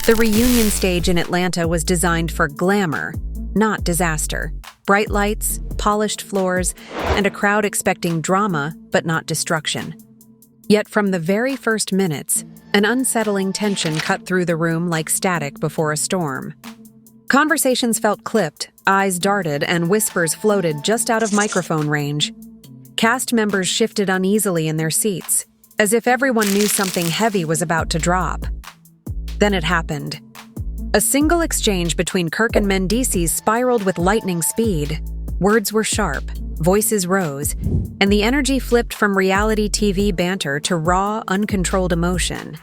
The reunion stage in Atlanta was designed for glamour, not disaster. Bright lights, polished floors, and a crowd expecting drama but not destruction. Yet from the very first minutes, an unsettling tension cut through the room like static before a storm. Conversations felt clipped, eyes darted, and whispers floated just out of microphone range. Cast members shifted uneasily in their seats, as if everyone knew something heavy was about to drop. Then it happened. A single exchange between Kirk and Mendeecees spiraled with lightning speed. Words were sharp, voices rose, and the energy flipped from reality TV banter to raw, uncontrolled emotion.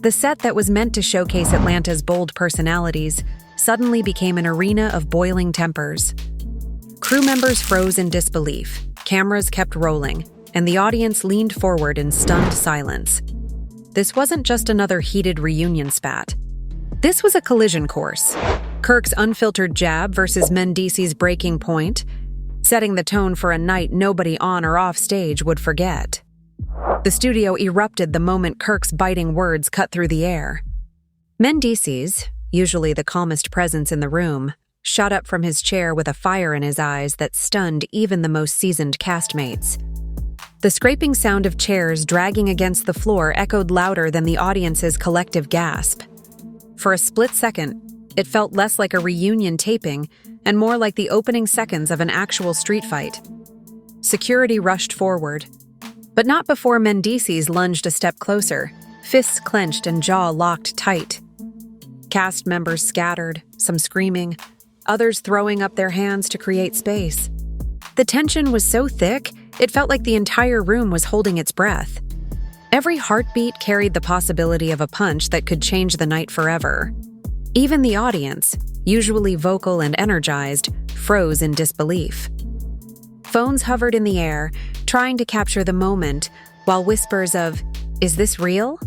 The set that was meant to showcase Atlanta's bold personalities suddenly became an arena of boiling tempers. Crew members froze in disbelief, cameras kept rolling, and the audience leaned forward in stunned silence. This wasn't just another heated reunion spat. This was a collision course. Kirk's unfiltered jab versus Mendeecees' breaking point, setting the tone for a night nobody on or off stage would forget. The studio erupted the moment Kirk's biting words cut through the air. Mendeecees, usually the calmest presence in the room, shot up from his chair with a fire in his eyes that stunned even the most seasoned castmates. The scraping sound of chairs dragging against the floor echoed louder than the audience's collective gasp. For a split second, it felt less like a reunion taping and more like the opening seconds of an actual street fight. Security rushed forward, but not before Mendeecees lunged a step closer, fists clenched and jaw locked tight. Cast members scattered, some screaming, others throwing up their hands to create space. The tension was so thick, it felt like the entire room was holding its breath. Every heartbeat carried the possibility of a punch that could change the night forever. Even the audience, usually vocal and energized, froze in disbelief. Phones hovered in the air, trying to capture the moment, while whispers of, "Is this real?"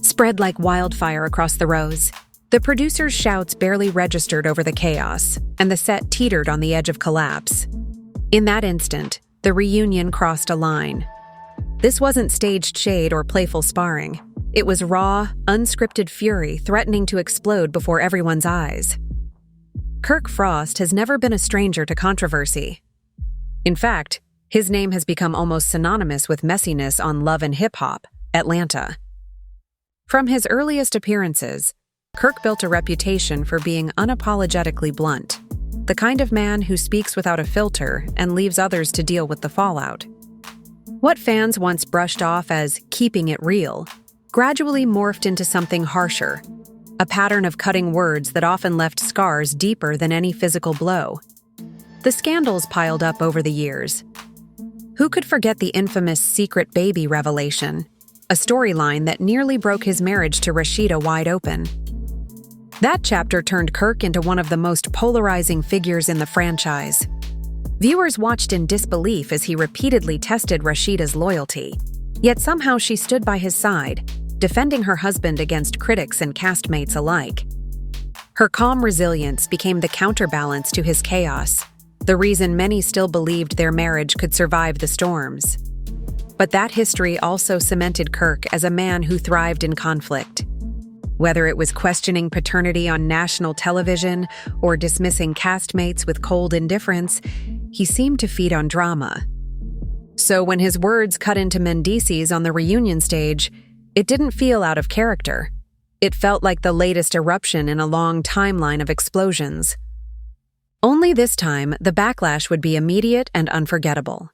spread like wildfire across the rows. The producer's shouts barely registered over the chaos, and the set teetered on the edge of collapse. In that instant, the reunion crossed a line. This wasn't staged shade or playful sparring. It was raw, unscripted fury threatening to explode before everyone's eyes. Kirk Frost has never been a stranger to controversy. In fact, his name has become almost synonymous with messiness on Love and Hip Hop, Atlanta. From his earliest appearances, Kirk built a reputation for being unapologetically blunt, the kind of man who speaks without a filter and leaves others to deal with the fallout. What fans once brushed off as keeping it real gradually morphed into something harsher, a pattern of cutting words that often left scars deeper than any physical blow. The scandals piled up over the years. Who could forget the infamous secret baby revelation, a storyline that nearly broke his marriage to Rasheeda wide open? That chapter turned Kirk into one of the most polarizing figures in the franchise. Viewers watched in disbelief as he repeatedly tested Rasheeda's loyalty, yet somehow she stood by his side, defending her husband against critics and castmates alike. Her calm resilience became the counterbalance to his chaos, the reason many still believed their marriage could survive the storms. But that history also cemented Kirk as a man who thrived in conflict. Whether it was questioning paternity on national television or dismissing castmates with cold indifference, he seemed to feed on drama. So when his words cut into Mendeecees on the reunion stage, it didn't feel out of character. It felt like the latest eruption in a long timeline of explosions. Only this time, the backlash would be immediate and unforgettable.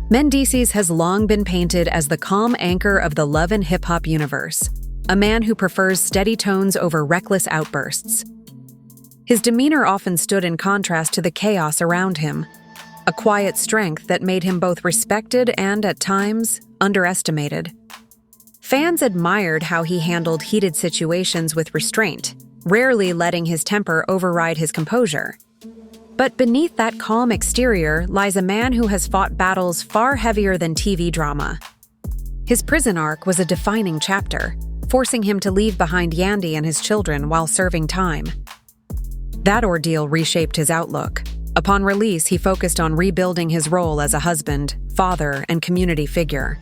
Mendeecees has long been painted as the calm anchor of the love and hip-hop universe, a man who prefers steady tones over reckless outbursts. His demeanor often stood in contrast to the chaos around him, a quiet strength that made him both respected and, at times, underestimated. Fans admired how he handled heated situations with restraint, rarely letting his temper override his composure. But beneath that calm exterior lies a man who has fought battles far heavier than TV drama. His prison arc was a defining chapter, forcing him to leave behind Yandy and his children while serving time. That ordeal reshaped his outlook. Upon release, he focused on rebuilding his role as a husband, father, and community figure.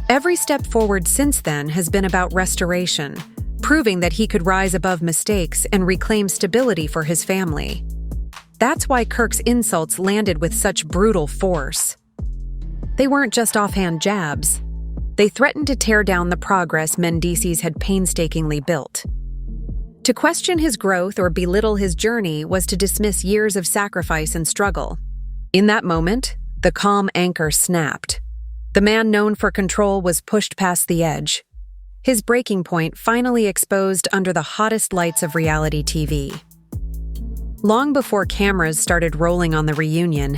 Every step forward since then has been about restoration, proving that he could rise above mistakes and reclaim stability for his family. That's why Kirk's insults landed with such brutal force. They weren't just offhand jabs. They threatened to tear down the progress Mendeecees had painstakingly built. To question his growth or belittle his journey was to dismiss years of sacrifice and struggle. In that moment, the calm anchor snapped. The man known for control was pushed past the edge, his breaking point finally exposed under the hottest lights of reality TV. Long before cameras started rolling on the reunion,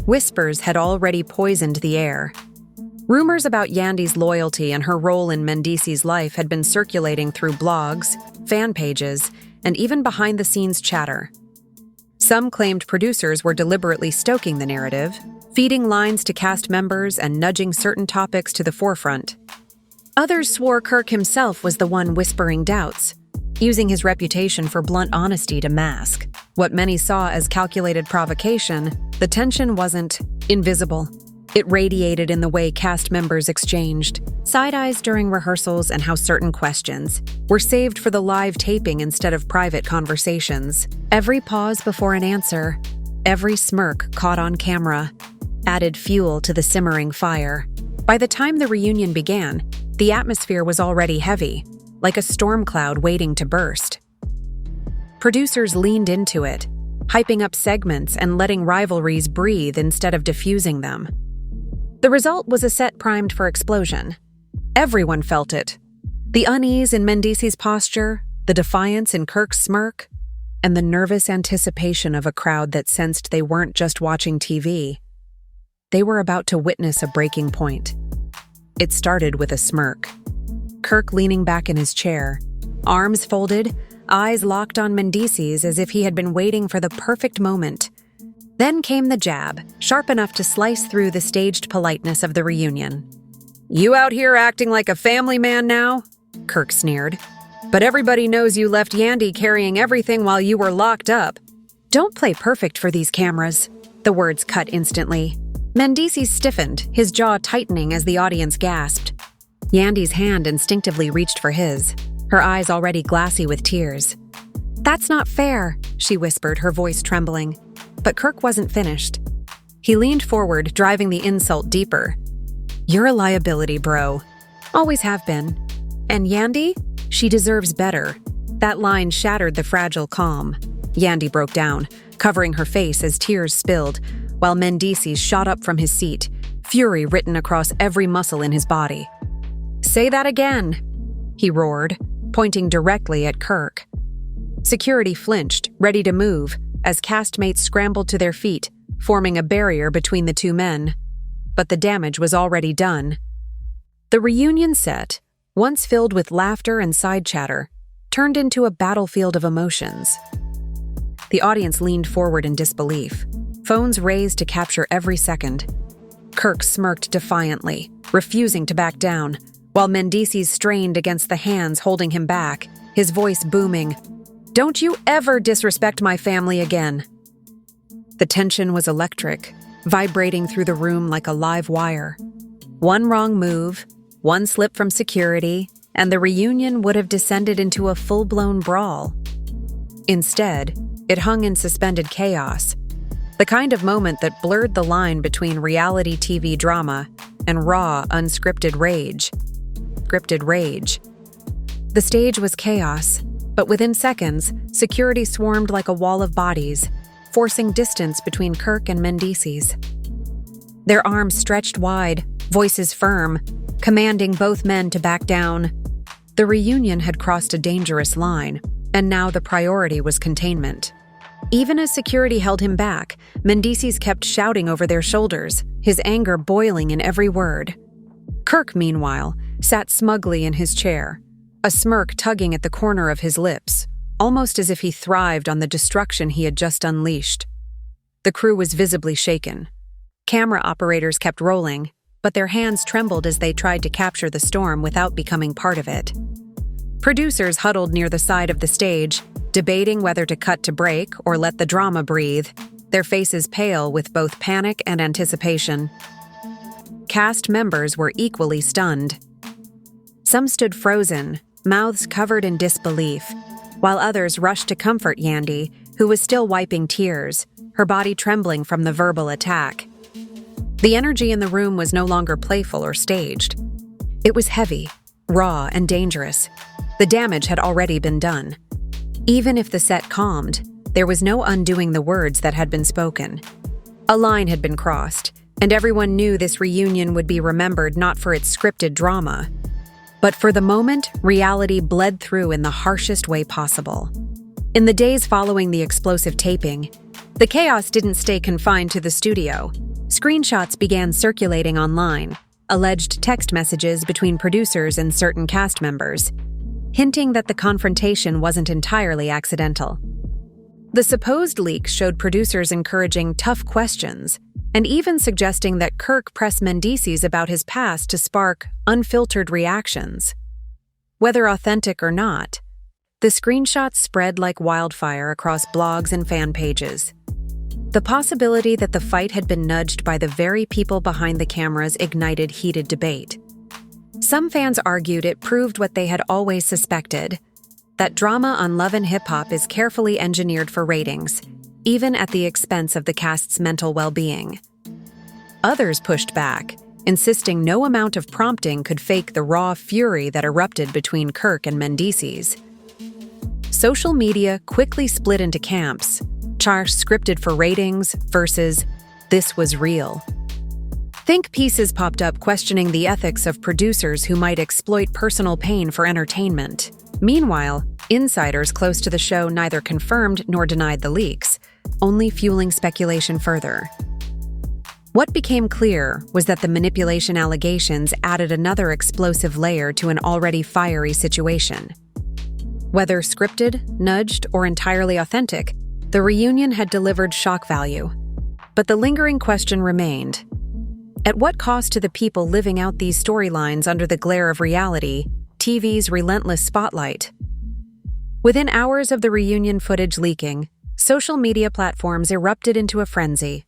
whispers had already poisoned the air. Rumors about Yandy's loyalty and her role in Mendeecees' life had been circulating through blogs, fan pages, and even behind-the-scenes chatter. Some claimed producers were deliberately stoking the narrative, feeding lines to cast members and nudging certain topics to the forefront. Others swore Kirk himself was the one whispering doubts, using his reputation for blunt honesty to mask what many saw as calculated provocation. The tension wasn't invisible. It radiated in the way cast members exchanged side-eyes during rehearsals and how certain questions were saved for the live taping instead of private conversations. Every pause before an answer, every smirk caught on camera, added fuel to the simmering fire. By the time the reunion began, the atmosphere was already heavy, like a storm cloud waiting to burst. Producers leaned into it, hyping up segments and letting rivalries breathe instead of diffusing them. The result was a set primed for explosion. Everyone felt it. The unease in Mendeecees' posture, the defiance in Kirk's smirk, and the nervous anticipation of a crowd that sensed they weren't just watching TV. They were about to witness a breaking point. It started with a smirk. Kirk leaning back in his chair, arms folded, eyes locked on Mendeecees as if he had been waiting for the perfect moment. Then came the jab, sharp enough to slice through the staged politeness of the reunion. "You out here acting like a family man now?" Kirk sneered. "But everybody knows you left Yandy carrying everything while you were locked up." "Don't play perfect for these cameras," the words cut instantly. Mendeecees stiffened, his jaw tightening as the audience gasped. Yandy's hand instinctively reached for his, her eyes already glassy with tears. "That's not fair," she whispered, her voice trembling. But Kirk wasn't finished. He leaned forward, driving the insult deeper. "You're a liability, bro. Always have been. And Yandy? She deserves better." That line shattered the fragile calm. Yandy broke down, covering her face as tears spilled, while Mendeecees shot up from his seat, fury written across every muscle in his body. "Say that again," he roared, pointing directly at Kirk. Security flinched, ready to move, as castmates scrambled to their feet, forming a barrier between the two men. But the damage was already done. The reunion set, once filled with laughter and side chatter, turned into a battlefield of emotions. The audience leaned forward in disbelief, phones raised to capture every second. Kirk smirked defiantly, refusing to back down, while Mendeecees strained against the hands holding him back, his voice booming, "Don't you ever disrespect my family again." The tension was electric, vibrating through the room like a live wire. One wrong move, one slip from security, and the reunion would have descended into a full-blown brawl. Instead, it hung in suspended chaos, the kind of moment that blurred the line between reality TV drama and raw, unscripted rage. Scripted rage. The stage was chaos, but within seconds, security swarmed like a wall of bodies, forcing distance between Kirk and Mendeecees. Their arms stretched wide, voices firm, commanding both men to back down. The reunion had crossed a dangerous line, and now the priority was containment. Even as security held him back, Mendeecees kept shouting over their shoulders, his anger boiling in every word. Kirk, meanwhile, sat smugly in his chair, a smirk tugging at the corner of his lips, almost as if he thrived on the destruction he had just unleashed. The crew was visibly shaken. Camera operators kept rolling, but their hands trembled as they tried to capture the storm without becoming part of it. Producers huddled near the side of the stage, debating whether to cut to break or let the drama breathe, their faces pale with both panic and anticipation. Cast members were equally stunned. Some stood frozen, mouths covered in disbelief, while others rushed to comfort Yandy, who was still wiping tears, her body trembling from the verbal attack. The energy in the room was no longer playful or staged. It was heavy, raw, and dangerous. The damage had already been done. Even if the set calmed, there was no undoing the words that had been spoken. A line had been crossed, and everyone knew this reunion would be remembered not for its scripted drama, but for the moment reality bled through in the harshest way possible. In the days following the explosive taping, the chaos didn't stay confined to the studio. Screenshots began circulating online, alleged text messages between producers and certain cast members, hinting that the confrontation wasn't entirely accidental. The supposed leaks showed producers encouraging tough questions and even suggesting that Kirk press Mendeecees about his past to spark unfiltered reactions. Whether authentic or not, the screenshots spread like wildfire across blogs and fan pages. The possibility that the fight had been nudged by the very people behind the cameras ignited heated debate. Some fans argued it proved what they had always suspected, that drama on Love and Hip Hop is carefully engineered for ratings, even at the expense of the cast's mental well-being. Others pushed back, insisting no amount of prompting could fake the raw fury that erupted between Kirk and Mendeecees. Social media quickly split into camps, scripted for ratings versus this was real. Think pieces popped up questioning the ethics of producers who might exploit personal pain for entertainment. Meanwhile, insiders close to the show neither confirmed nor denied the leaks, only fueling speculation further. What became clear was that the manipulation allegations added another explosive layer to an already fiery situation. Whether scripted, nudged, or entirely authentic, the reunion had delivered shock value. But the lingering question remained: at what cost to the people living out these storylines under the glare of reality, TV's relentless spotlight? Within hours of the reunion footage leaking, social media platforms erupted into a frenzy.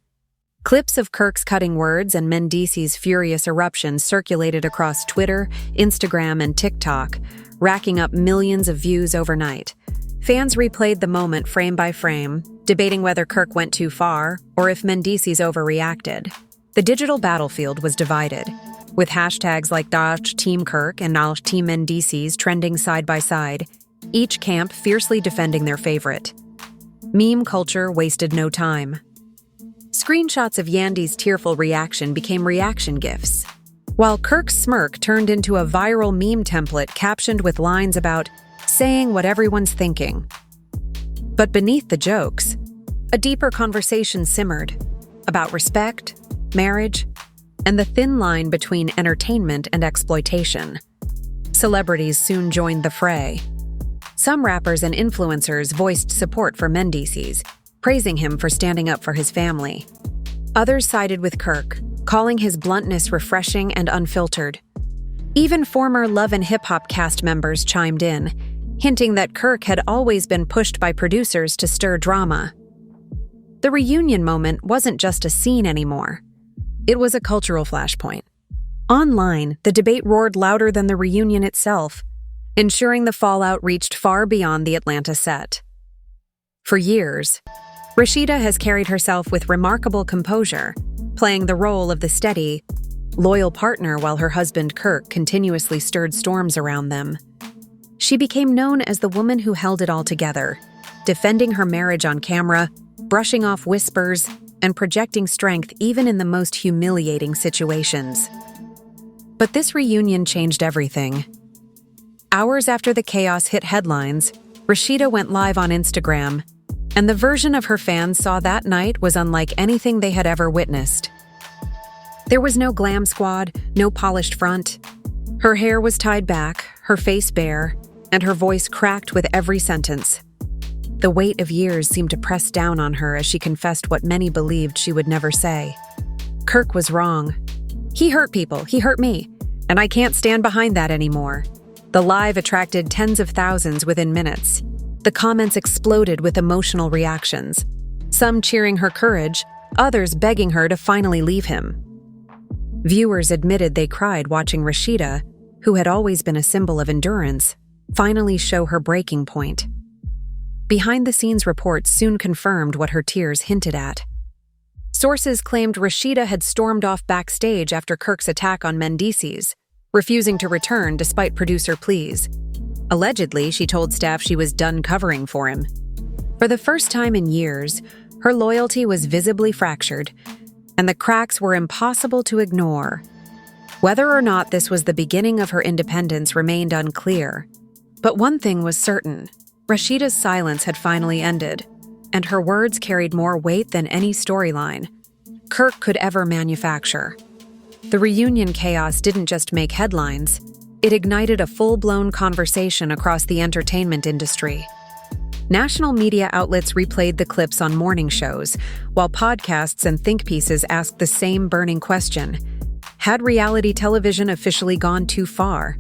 Clips of Kirk's cutting words and Mendeecees' furious eruption circulated across Twitter, Instagram, and TikTok, racking up millions of views overnight. Fans replayed the moment frame by frame, debating whether Kirk went too far or if Mendeecees overreacted. The digital battlefield was divided, with hashtags like #Team Kirk and #Team Mendeecees trending side by side, each camp fiercely defending their favorite. Meme culture wasted no time. Screenshots of Yandy's tearful reaction became reaction GIFs, while Kirk's smirk turned into a viral meme template captioned with lines about saying what everyone's thinking. But beneath the jokes, a deeper conversation simmered about respect, marriage, and the thin line between entertainment and exploitation. Celebrities soon joined the fray. Some rappers and influencers voiced support for Mendeecees, praising him for standing up for his family. Others sided with Kirk, calling his bluntness refreshing and unfiltered. Even former Love and Hip Hop cast members chimed in, hinting that Kirk had always been pushed by producers to stir drama. The reunion moment wasn't just a scene anymore. It was a cultural flashpoint. Online, the debate roared louder than the reunion itself, ensuring the fallout reached far beyond the Atlanta set. For years, Rasheeda has carried herself with remarkable composure, playing the role of the steady, loyal partner while her husband Kirk continuously stirred storms around them. She became known as the woman who held it all together, defending her marriage on camera, brushing off whispers, and projecting strength even in the most humiliating situations. But this reunion changed everything. Hours after the chaos hit headlines, Rasheeda went live on Instagram, and the version of her fans saw that night was unlike anything they had ever witnessed. There was no glam squad, no polished front. Her hair was tied back, her face bare, and her voice cracked with every sentence. The weight of years seemed to press down on her as she confessed what many believed she would never say. Kirk was wrong. He hurt people, he hurt me, and I can't stand behind that anymore. The live attracted tens of thousands within minutes. The comments exploded with emotional reactions, some cheering her courage, others begging her to finally leave him. Viewers admitted they cried watching Rasheeda, who had always been a symbol of endurance, finally show her breaking point. Behind-the-scenes reports soon confirmed what her tears hinted at. Sources claimed Rasheeda had stormed off backstage after Kirk's attack on Mendeecees, refusing to return despite producer pleas. Allegedly, she told staff she was done covering for him. For the first time in years, her loyalty was visibly fractured, and the cracks were impossible to ignore. Whether or not this was the beginning of her independence remained unclear. But one thing was certain: Rasheeda's silence had finally ended, and her words carried more weight than any storyline Kirk could ever manufacture. The reunion chaos didn't just make headlines, it ignited a full-blown conversation across the entertainment industry. National media outlets replayed the clips on morning shows, while podcasts and think pieces asked the same burning question: had reality television officially gone too far?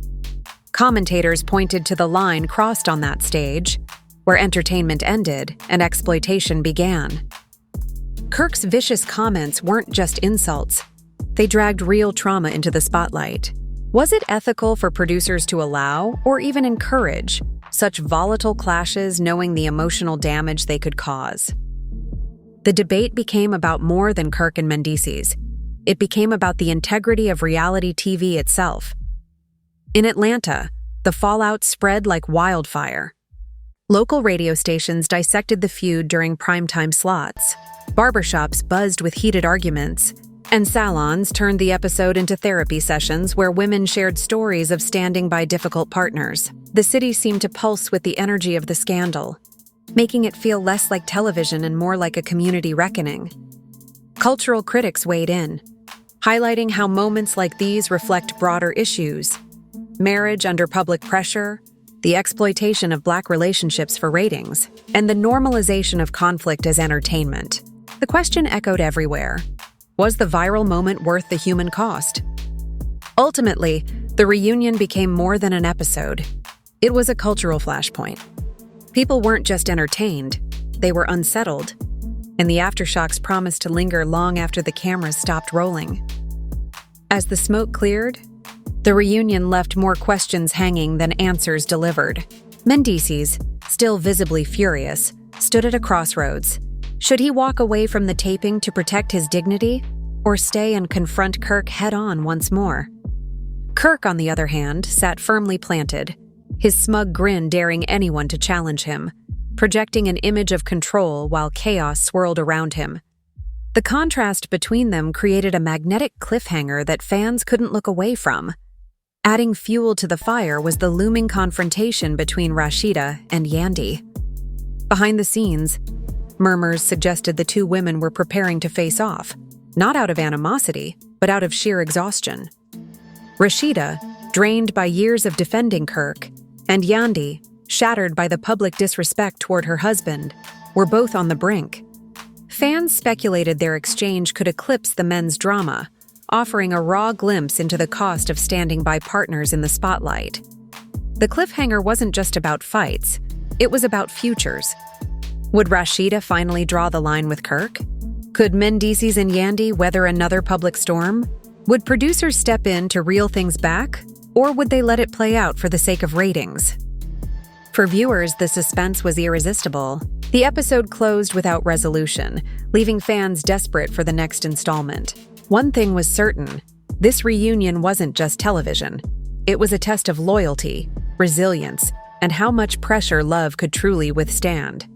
Commentators pointed to the line crossed on that stage, where entertainment ended and exploitation began. Kirk's vicious comments weren't just insults. They dragged real trauma into the spotlight. Was it ethical for producers to allow, or even encourage, such volatile clashes knowing the emotional damage they could cause? The debate became about more than Kirk and Mendeecees. It became about the integrity of reality TV itself. In Atlanta, the fallout spread like wildfire. Local radio stations dissected the feud during primetime slots. Barbershops buzzed with heated arguments, and salons turned the episode into therapy sessions where women shared stories of standing by difficult partners. The city seemed to pulse with the energy of the scandal, making it feel less like television and more like a community reckoning. Cultural critics weighed in, highlighting how moments like these reflect broader issues: marriage under public pressure, the exploitation of Black relationships for ratings, and the normalization of conflict as entertainment. The question echoed everywhere: was the viral moment worth the human cost? Ultimately, the reunion became more than an episode. It was a cultural flashpoint. People weren't just entertained, they were unsettled, and the aftershocks promised to linger long after the cameras stopped rolling. As the smoke cleared, the reunion left more questions hanging than answers delivered. Mendeecees, still visibly furious, stood at a crossroads. Should he walk away from the taping to protect his dignity, or stay and confront Kirk head-on once more? Kirk, on the other hand, sat firmly planted, his smug grin daring anyone to challenge him, projecting an image of control while chaos swirled around him. The contrast between them created a magnetic cliffhanger that fans couldn't look away from. Adding fuel to the fire was the looming confrontation between Rasheeda and Yandy. Behind the scenes, murmurs suggested the two women were preparing to face off, not out of animosity, but out of sheer exhaustion. Rasheeda, drained by years of defending Kirk, and Yandy, shattered by the public disrespect toward her husband, were both on the brink. Fans speculated their exchange could eclipse the men's drama, offering a raw glimpse into the cost of standing by partners in the spotlight. The cliffhanger wasn't just about fights, it was about futures. Would Rasheeda finally draw the line with Kirk? Could Mendeecees and Yandy weather another public storm? Would producers step in to reel things back, or would they let it play out for the sake of ratings? For viewers, the suspense was irresistible. The episode closed without resolution, leaving fans desperate for the next installment. One thing was certain: this reunion wasn't just television. It was a test of loyalty, resilience, and how much pressure love could truly withstand.